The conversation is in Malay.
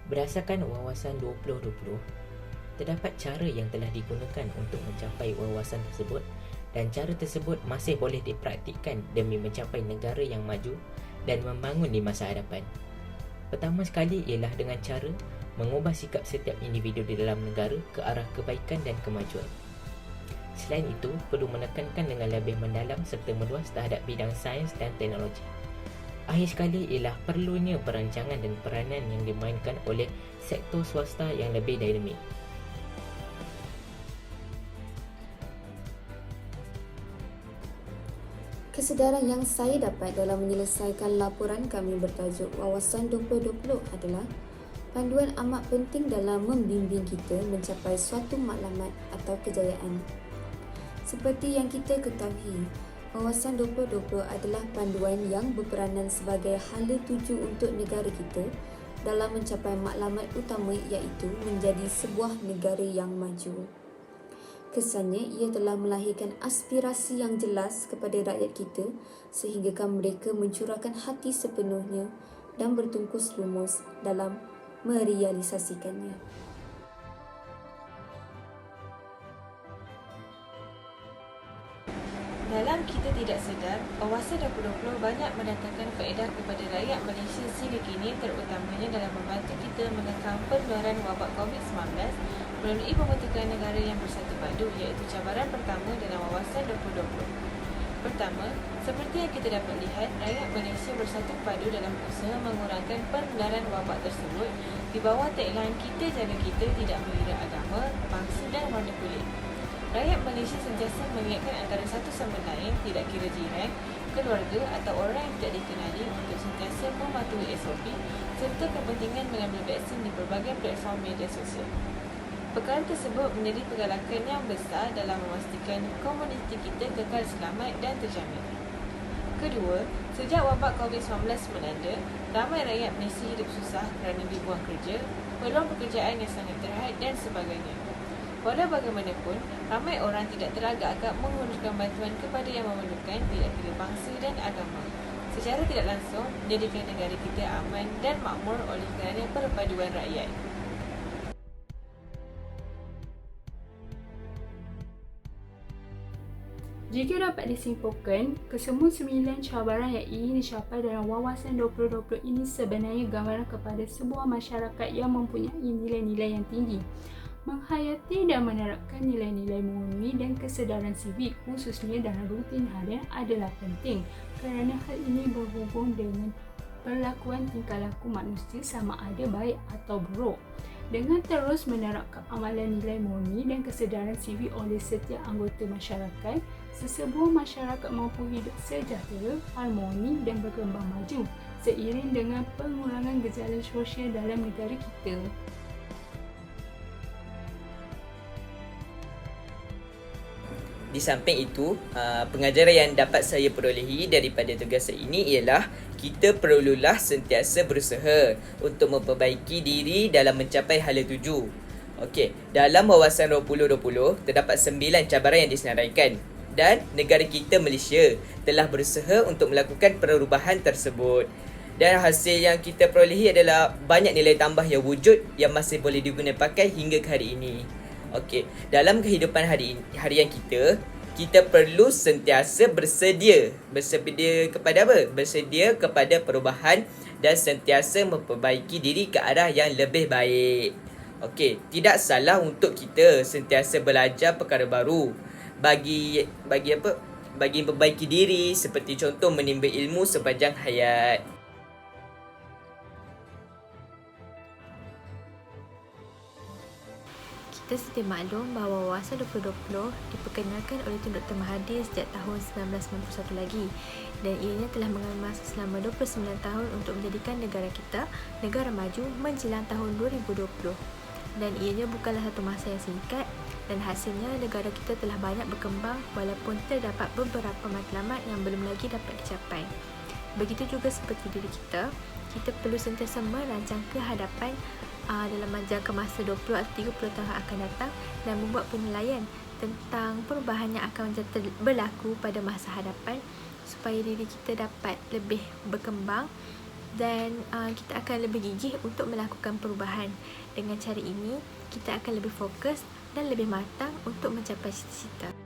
Berdasarkan wawasan 2020, terdapat cara yang telah digunakan untuk mencapai wawasan tersebut dan cara tersebut masih boleh dipraktikkan demi mencapai negara yang maju dan membangun di masa hadapan. Pertama sekali ialah dengan cara mengubah sikap setiap individu di dalam negara ke arah kebaikan dan kemajuan. Selain itu, perlu menekankan dengan lebih mendalam serta meluas terhadap bidang sains dan teknologi. Akhir sekali ialah perlunya perancangan dan peranan yang dimainkan oleh sektor swasta yang lebih dinamik. Kesedaran yang saya dapat dalam menyelesaikan laporan kami bertajuk Wawasan 2020 adalah panduan amat penting dalam membimbing kita mencapai suatu matlamat atau kejayaan. Seperti yang kita ketahui, Wawasan 2020 adalah panduan yang berperanan sebagai hala tuju untuk negara kita dalam mencapai matlamat utama iaitu menjadi sebuah negara yang maju. Kesannya, ia telah melahirkan aspirasi yang jelas kepada rakyat kita sehinggakan mereka mencurahkan hati sepenuhnya dan bertungkus lumus dalam merealisasikannya. Dalam kita tidak sedar, Wawasan 2020 banyak mendatangkan faedah kepada rakyat Malaysia sehingga kini, terutamanya dalam membantu kita mengekang penularan wabak COVID-19 melalui pembentukan negara yang bersatu padu, iaitu cabaran pertama dalam Wawasan 2020. Pertama, seperti yang kita dapat lihat, rakyat Malaysia bersatu padu dalam usaha mengurangkan penularan wabak tersebut di bawah tagline "Kita jaga kita, tidak mengira agama, bangsa dan warna kulit". Rakyat Malaysia sentiasa mengingatkan antara satu sama lain, tidak kira jiran, keluarga atau orang yang tidak dikenali, untuk sentiasa mematuhi SOP serta kepentingan mengambil vaksin di berbagai platform media sosial. Perkara tersebut menjadi pergerakan yang besar dalam memastikan komuniti kita kekal selamat dan terjamin. Kedua, sejak wabak COVID-19 melanda, ramai rakyat Malaysia hidup susah kerana dibuang kerja, peluang pekerjaan yang sangat terhad dan sebagainya. Walau bagaimanapun, ramai orang tidak teragak-agak mengulurkan bantuan kepada yang memerlukan, tidak kira bangsa dan agama. Secara tidak langsung, menjadikan negara kita aman dan makmur oleh kerana perpaduan rakyat. Jika dapat disimpulkan, kesemua 9 cabaran yang ingin dicapai dalam Wawasan 2020 ini sebenarnya gambaran kepada sebuah masyarakat yang mempunyai nilai-nilai yang tinggi, menghayati dan menerapkan nilai-nilai mengundi dan kesedaran sivik khususnya dalam rutin harian adalah penting kerana hal ini berhubung dengan perlakuan tingkah laku manusia sama ada baik atau buruk. Dengan terus menerapkan amalan nilai murni dan kesedaran sivik oleh setiap anggota masyarakat, sesebuah masyarakat mampu hidup sejahtera, harmoni dan berkembang maju seiring dengan pengurangan gejala sosial dalam negara kita. Di samping itu, pengajaran yang dapat saya perolehi daripada tugas ini ialah kita perlulah sentiasa berusaha untuk memperbaiki diri dalam mencapai hala tuju. Okey, dalam Wawasan 2020 terdapat 9 cabaran yang disenaraikan dan negara kita Malaysia telah berusaha untuk melakukan perubahan tersebut. Dan hasil yang kita perolehi adalah banyak nilai tambah yang wujud yang masih boleh diguna pakai hingga ke hari ini. Okey, dalam kehidupan harian kita perlu sentiasa bersedia kepada apa? Bersedia kepada perubahan dan sentiasa memperbaiki diri ke arah yang lebih baik. Okey, tidak salah untuk kita sentiasa belajar perkara baru bagi memperbaiki diri, seperti contoh menimba ilmu sepanjang hayat. Kita sedia maklum bahawa Wawasan 2020 diperkenalkan oleh Tun Dr. Mahathir sejak tahun 1991 lagi, dan ianya telah mengambil masa selama 29 tahun untuk menjadikan negara kita negara maju menjelang tahun 2020. Dan ianya bukanlah satu masa yang singkat, dan hasilnya negara kita telah banyak berkembang walaupun terdapat beberapa matlamat yang belum lagi dapat dicapai. Begitu juga seperti diri kita perlu sentiasa merancang ke hadapan dalam jangka masa 20 atau 30 tahun akan datang dan membuat penilaian tentang perubahan yang akan berlaku pada masa hadapan supaya diri kita dapat lebih berkembang dan kita akan lebih gigih untuk melakukan perubahan. Dengan cara ini, kita akan lebih fokus dan lebih matang untuk mencapai cita-cita.